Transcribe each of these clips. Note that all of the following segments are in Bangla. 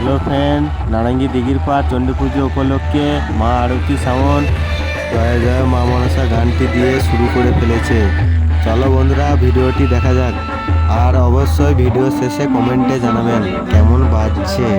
হ্যালো ফ্রেন্ড, নারাঙ্গি দিঘির পাড় চণ্ডী পুজো উপলক্ষে মা আরতি সাউন্ড জয় জয় মা মনসা গানটি দিয়ে শুরু করে ফেলেছে। চলো বন্ধুরা ভিডিওটি দেখা যাক, আর অবশ্যই ভিডিও শেষে কমেন্টে জানাবেন কেমন বাজছে।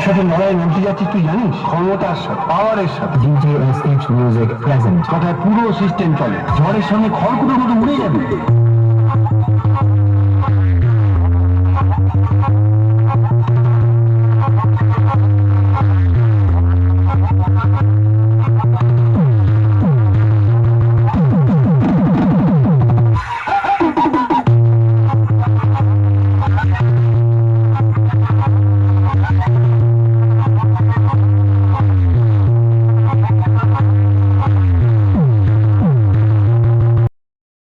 সাথে লড়াই লড়তে যাচ্ছিস তুই জানিস? ক্ষমতার সাথে, পাওয়ারের সাথে। DJ SH Music present. কথায় পুরো সিস্টেম চলে, ঝড়ের সঙ্গে খড়কুটোর মতো উড়ে যাবে।